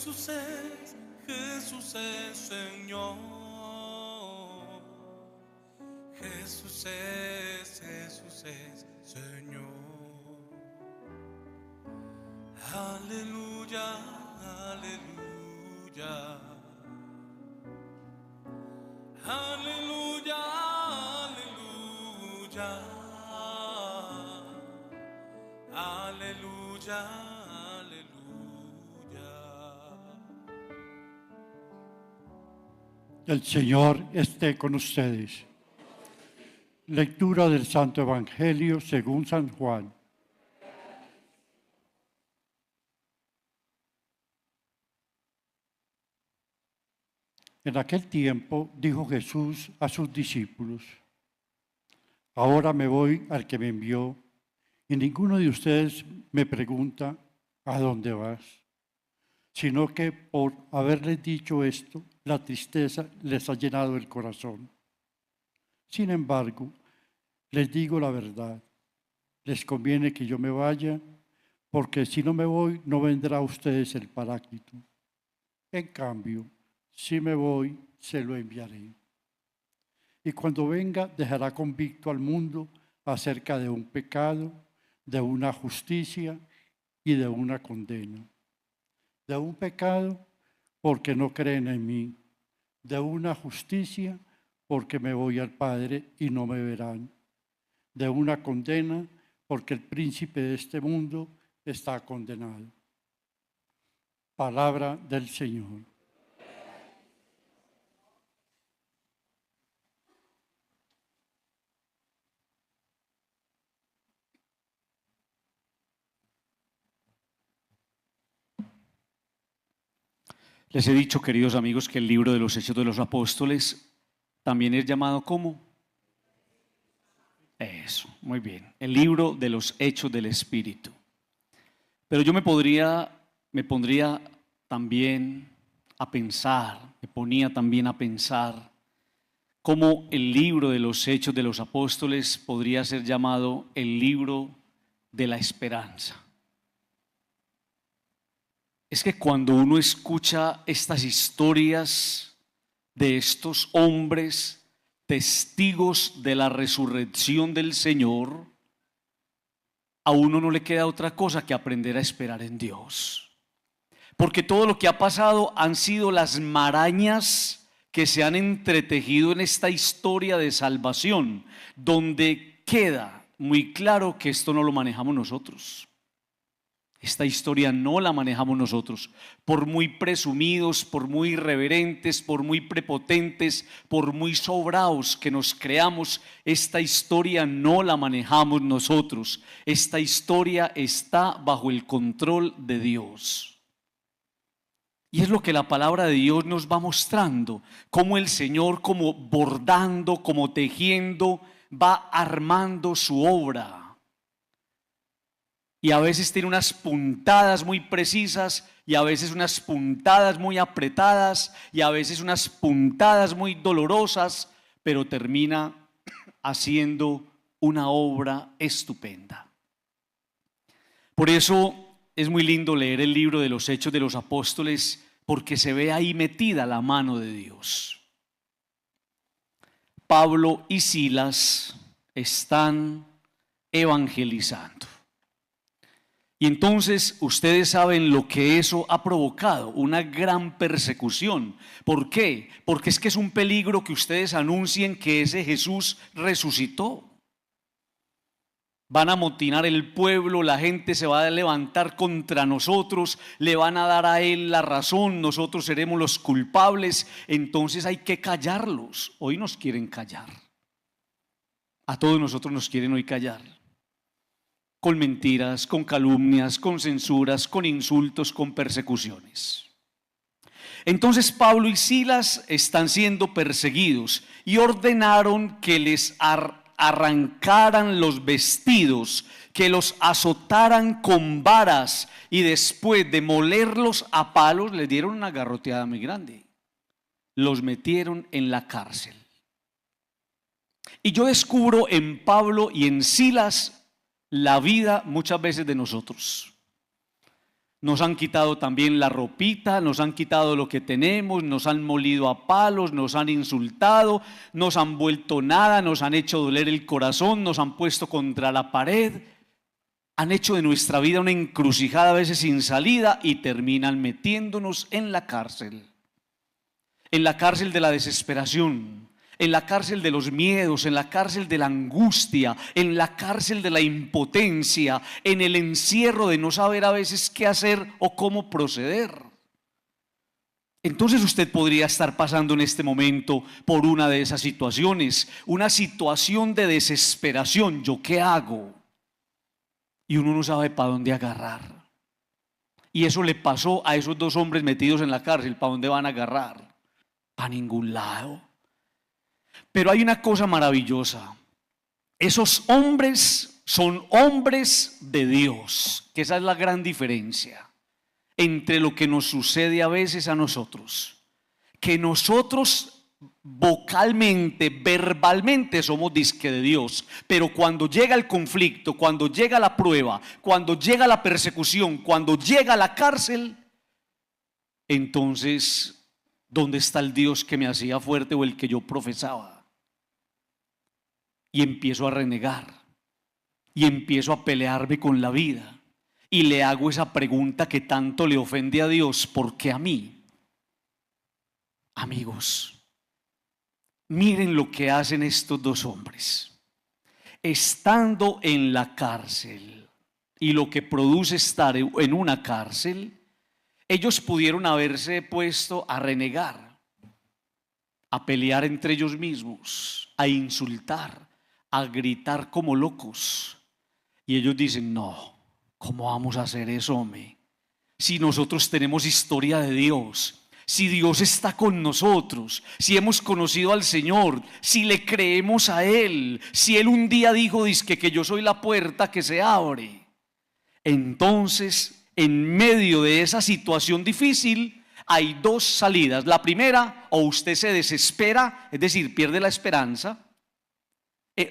Jesús es Señor. Jesús es Señor. Aleluya, aleluya. Aleluya, aleluya. Aleluya, aleluya. El Señor esté con ustedes. Lectura del Santo Evangelio según San Juan. En aquel tiempo dijo Jesús a sus discípulos: ahora me voy al que me envió, y ninguno de ustedes me pregunta: ¿a dónde vas? Sino que por haberles dicho esto, la tristeza les ha llenado el corazón. Sin embargo, les digo la verdad, les conviene que yo me vaya, porque si no me voy, no vendrá a ustedes el Paráclito. En cambio, si me voy, se lo enviaré. Y cuando venga, dejará convicto al mundo acerca de un pecado, de una justicia y de una condena. De un pecado, porque no creen en mí. De una justicia, porque me voy al Padre y no me verán. De una condena, porque el príncipe de este mundo está condenado. Palabra del Señor. Les he dicho, queridos amigos, que el libro de los Hechos de los Apóstoles también es llamado ¿cómo? Eso, muy bien. El libro de los Hechos del Espíritu. Pero yo me pondría también a pensar, cómo el libro de los Hechos de los Apóstoles podría ser llamado el libro de la esperanza. Es que cuando uno escucha estas historias de estos hombres testigos de la resurrección del Señor, a uno no le queda otra cosa que aprender a esperar en Dios. Porque todo lo que ha pasado han sido las marañas que se han entretejido en esta historia de salvación, donde queda muy claro que esto no lo manejamos nosotros. Esta historia no la manejamos nosotros. Por muy presumidos, por muy irreverentes, por muy prepotentes, por muy sobraos que nos creamos, esta historia no la manejamos nosotros. Esta historia está bajo el control de Dios. Y es lo que la palabra de Dios nos va mostrando, cómo el Señor, como bordando, como tejiendo, va armando su obra. Y a veces tiene unas puntadas muy precisas, y a veces unas puntadas muy apretadas, y a veces unas puntadas muy dolorosas, pero termina haciendo una obra estupenda. Por eso es muy lindo leer el libro de los Hechos de los Apóstoles, porque se ve ahí metida la mano de Dios. Pablo y Silas están evangelizando. Y entonces ustedes saben lo que eso ha provocado, una gran persecución. ¿Por qué? Porque es que es un peligro que ustedes anuncien que ese Jesús resucitó. Van a amotinar el pueblo, la gente se va a levantar contra nosotros, le van a dar a él la razón, nosotros seremos los culpables, entonces hay que callarlos. Hoy nos quieren callar. A todos nosotros nos quieren hoy callar. Con mentiras, con calumnias, con censuras, con insultos, con persecuciones. Entonces Pablo y Silas están siendo perseguidos y ordenaron que les arrancaran los vestidos, que los azotaran con varas y después de molerlos a palos les dieron una garroteada muy grande. Los metieron en la cárcel. Y yo descubro en Pablo y en Silas la vida muchas veces de nosotros. nos han quitado también la ropita, nos han quitado lo que tenemos, nos han molido a palos, nos han insultado, nos han vuelto nada, nos han hecho doler el corazón, nos han puesto contra la pared, han hecho de nuestra vida una encrucijada a veces sin salida y terminan metiéndonos en la cárcel de la desesperación, en la cárcel de los miedos, en la cárcel de la angustia, en la cárcel de la impotencia, en el encierro de no saber a veces qué hacer o cómo proceder. Entonces usted podría estar pasando en este momento por una de esas situaciones, una situación de desesperación. ¿Yo qué hago? Y uno no sabe para dónde agarrar. Y eso le pasó a esos dos hombres metidos en la cárcel. ¿Para dónde van a agarrar? A ningún lado. Pero hay una cosa maravillosa. Esos hombres son hombres de Dios, que esa es la gran diferencia entre lo que nos sucede a veces a nosotros, que nosotros vocalmente, verbalmente somos disque de Dios, pero cuando llega el conflicto, cuando llega la prueba, cuando llega la persecución, cuando llega la cárcel, entonces ¿dónde está el Dios que me hacía fuerte o el que yo profesaba? Y empiezo a renegar y empiezo a pelearme con la vida y le hago esa pregunta que tanto le ofende a Dios: ¿por qué a mí? Amigos, miren lo que hacen estos dos hombres estando en la cárcel, y lo que produce estar en una cárcel. Ellos pudieron haberse puesto a renegar, a pelear entre ellos mismos, a insultar, a gritar como locos. Y ellos dicen: no, ¿cómo vamos a hacer eso, hombre? Si nosotros tenemos historia de Dios, si Dios está con nosotros, si hemos conocido al Señor, si le creemos a Él, si Él un día dijo: dizque que yo soy la puerta que se abre. Entonces, en medio de esa situación difícil hay dos salidas. La primera: o usted se desespera, es decir, pierde la esperanza,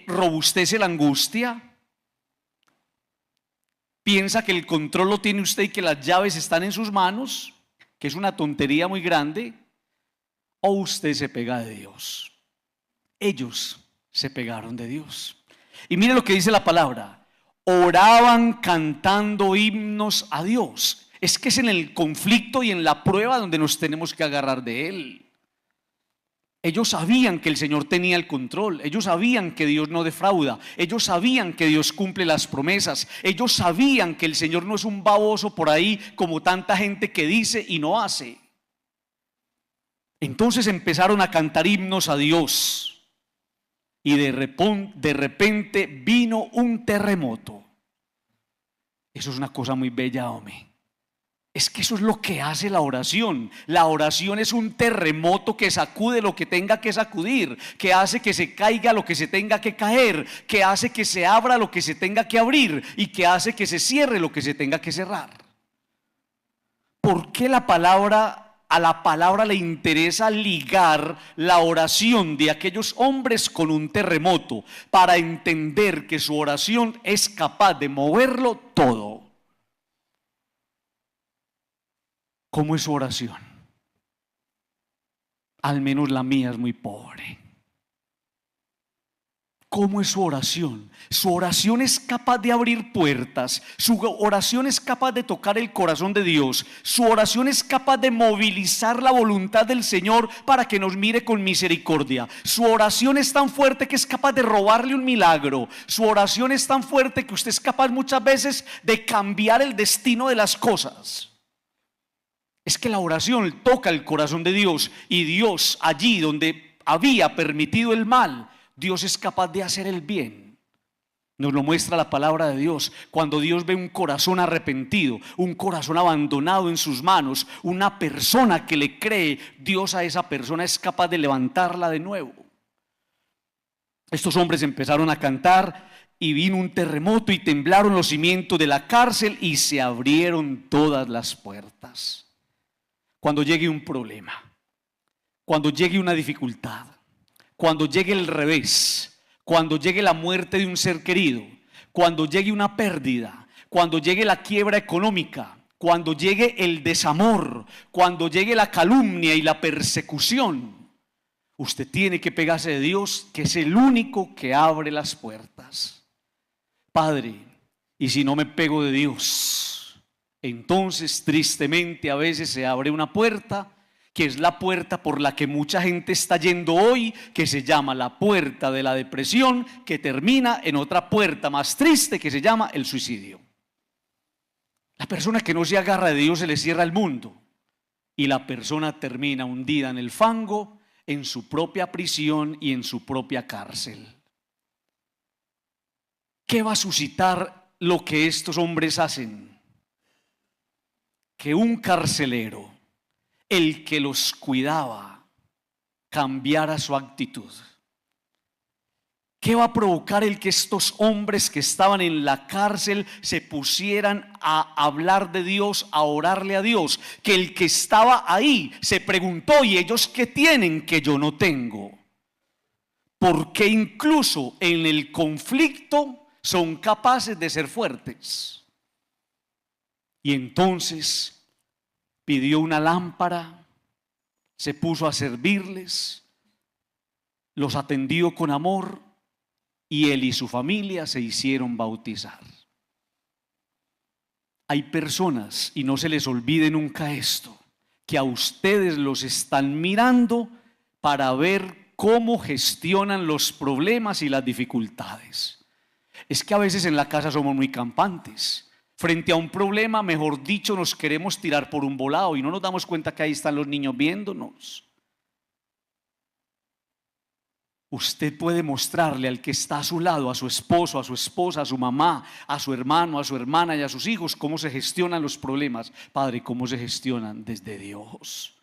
robustece la angustia, piensa que el control lo tiene usted y que las llaves están en sus manos, que es una tontería muy grande, o usted se pega de Dios. Ellos se pegaron de Dios. Y mire lo que dice la palabra: oraban cantando himnos a Dios. Es que es en el conflicto y en la prueba donde nos tenemos que agarrar de Él. Ellos sabían que el Señor tenía el control. Ellos sabían que Dios no defrauda. Ellos sabían que Dios cumple las promesas. Ellos sabían que el Señor no es un baboso por ahí como tanta gente que dice y no hace. Entonces empezaron a cantar himnos a Dios. Y de repente vino un terremoto. Eso es una cosa muy bella, hombre. Es que eso es lo que hace la oración. La oración es un terremoto que sacude lo que tenga que sacudir, que hace que se caiga lo que se tenga que caer, que hace que se abra lo que se tenga que abrir y que hace que se cierre lo que se tenga que cerrar. ¿Por qué a la palabra le interesa ligar la oración de aquellos hombres con un terremoto? Para entender que su oración es capaz de moverlo todo. ¿Cómo es su oración? Al menos la mía es muy pobre. ¿Cómo es su oración? Su oración es capaz de abrir puertas. Su oración es capaz de tocar el corazón de Dios. Su oración es capaz de movilizar la voluntad del Señor para que nos mire con misericordia. Su oración es tan fuerte que es capaz de robarle un milagro. Su oración es tan fuerte que usted es capaz muchas veces de cambiar el destino de las cosas. Es que la oración toca el corazón de Dios, y Dios, allí donde había permitido el mal, Dios es capaz de hacer el bien. Nos lo muestra la palabra de Dios. Cuando Dios ve un corazón arrepentido, un corazón abandonado en sus manos, una persona que le cree, Dios a esa persona es capaz de levantarla de nuevo. Estos hombres empezaron a cantar, y vino un terremoto y temblaron los cimientos de la cárcel y se abrieron todas las puertas. Cuando llegue un problema, cuando llegue una dificultad, cuando llegue el revés, cuando llegue la muerte de un ser querido, cuando llegue una pérdida, cuando llegue la quiebra económica, cuando llegue el desamor, cuando llegue la calumnia y la persecución, usted tiene que pegarse de Dios, que es el único que abre las puertas. Padre, y si no me pego de Dios, entonces tristemente a veces se abre una puerta, que es la puerta por la que mucha gente está yendo hoy, que se llama la puerta de la depresión, que termina en otra puerta más triste que se llama el suicidio. La persona que no se agarra de Dios se le cierra el mundo y la persona termina hundida en el fango, en su propia prisión y en su propia cárcel. ¿Qué va a suscitar lo que estos hombres hacen? Que un carcelero, el que los cuidaba, cambiara su actitud. ¿Qué va a provocar el que estos hombres que estaban en la cárcel se pusieran a hablar de Dios, a orarle a Dios? Que el que estaba ahí se preguntó: ¿y ellos qué tienen que yo no tengo? Porque incluso en el conflicto son capaces de ser fuertes. Y entonces pidió una lámpara, se puso a servirles, los atendió con amor, y él y su familia se hicieron bautizar. Hay personas, y no se les olvide nunca esto, que a ustedes los están mirando para ver cómo gestionan los problemas y las dificultades. Es que a veces en la casa somos muy campantes. Frente a un problema, mejor dicho, nos queremos tirar por un volado y no nos damos cuenta que ahí están los niños viéndonos. Usted puede mostrarle al que está a su lado, a su esposo, a su esposa, a su mamá, a su hermano, a su hermana y a sus hijos, cómo se gestionan los problemas. Padre, cómo se gestionan desde Dios,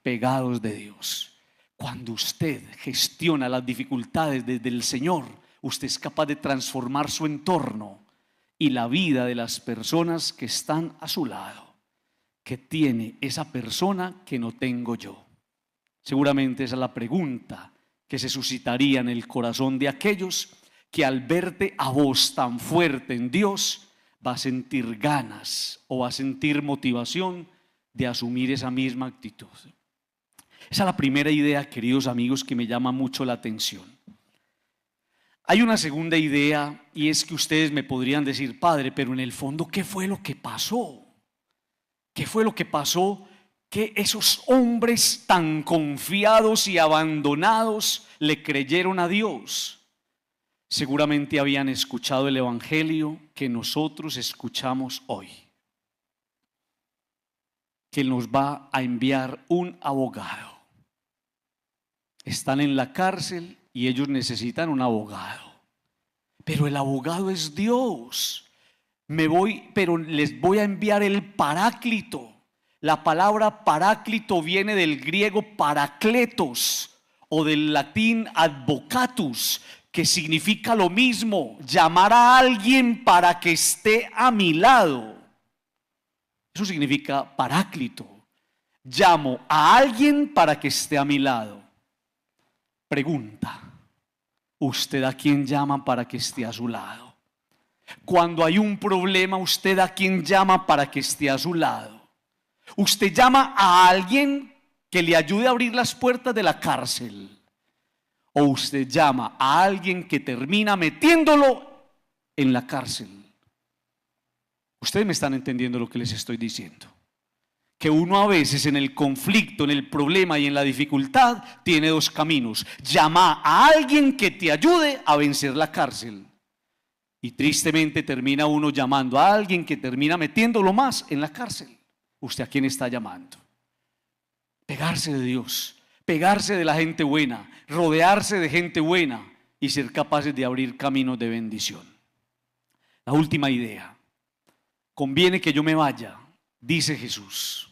pegados de Dios. Cuando usted gestiona las dificultades desde el Señor, usted es capaz de transformar su entorno y la vida de las personas que están a su lado. ¿Qué tiene esa persona que no tengo yo? Seguramente esa es la pregunta que se suscitaría en el corazón de aquellos que al verte a vos tan fuerte en Dios va a sentir ganas o va a sentir motivación de asumir esa misma actitud. Esa es la primera idea, queridos amigos, que me llama mucho la atención. Hay una segunda idea, y es que ustedes me podrían decir: Padre, pero en el fondo, ¿qué fue lo que pasó? ¿Qué fue lo que pasó que esos hombres tan confiados y abandonados le creyeron a Dios? Seguramente habían escuchado el evangelio que nosotros escuchamos hoy, que nos va a enviar un abogado. Están en la cárcel y ellos necesitan un abogado, pero el abogado es Dios. Pero les voy a enviar el Paráclito. La palabra Paráclito viene del griego parakletos o del latín advocatus, que significa lo mismo: llamar a alguien para que esté a mi lado. Eso significa Paráclito. Llamo a alguien para que esté a mi lado. Pregunta: ¿usted a quién llama para que esté a su lado? Cuando hay un problema, ¿usted a quién llama para que esté a su lado? ¿Usted llama a alguien que le ayude a abrir las puertas de la cárcel? ¿O usted llama a alguien que termina metiéndolo en la cárcel? Ustedes me están entendiendo lo que les estoy diciendo. Que uno a veces en el conflicto, en el problema y en la dificultad tiene dos caminos: llama a alguien que te ayude a vencer la cárcel, y tristemente termina uno llamando a alguien que termina metiéndolo más en la cárcel. ¿Usted a quién está llamando? Pegarse de Dios, pegarse de la gente buena, rodearse de gente buena y ser capaces de abrir caminos de bendición. La última idea: conviene que yo me vaya, dice Jesús.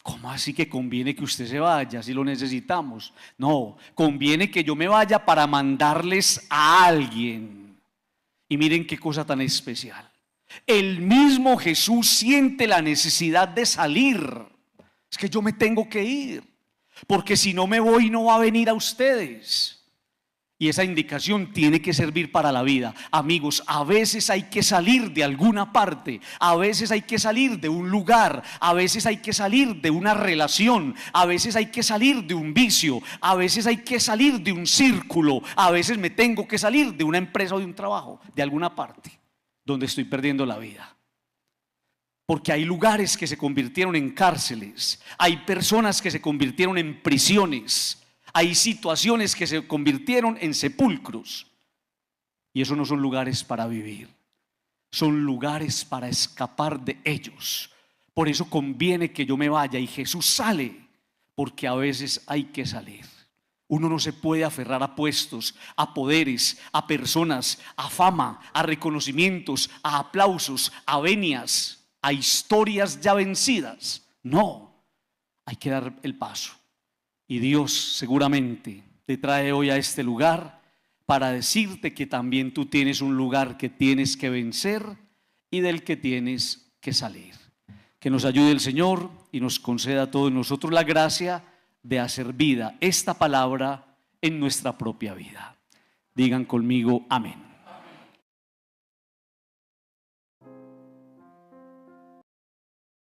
¿Cómo así que conviene que usted se vaya si lo necesitamos? No, conviene que yo me vaya para mandarles a alguien. Y miren qué cosa tan especial. El mismo Jesús siente la necesidad de salir. Es que yo me tengo que ir, porque si no me voy no va a venir a ustedes. Y esa indicación tiene que servir para la vida. Amigos, a veces hay que salir de alguna parte, a veces hay que salir de un lugar, a veces hay que salir de una relación, a veces hay que salir de un vicio, a veces hay que salir de un círculo, a veces me tengo que salir de una empresa o de un trabajo, de alguna parte donde estoy perdiendo la vida. Porque hay lugares que se convirtieron en cárceles, hay personas que se convirtieron en prisiones, hay situaciones que se convirtieron en sepulcros. Y esos no son lugares para vivir, son lugares para escapar de ellos. Por eso conviene que yo me vaya, y Jesús sale, porque a veces hay que salir. Uno no se puede aferrar a puestos, a poderes, a personas, a fama, a reconocimientos, a aplausos, a venias, a historias ya vencidas. No, hay que dar el paso. Y Dios seguramente te trae hoy a este lugar para decirte que también tú tienes un lugar que tienes que vencer y del que tienes que salir. Que nos ayude el Señor y nos conceda a todos nosotros la gracia de hacer vida esta palabra en nuestra propia vida. Digan conmigo amén.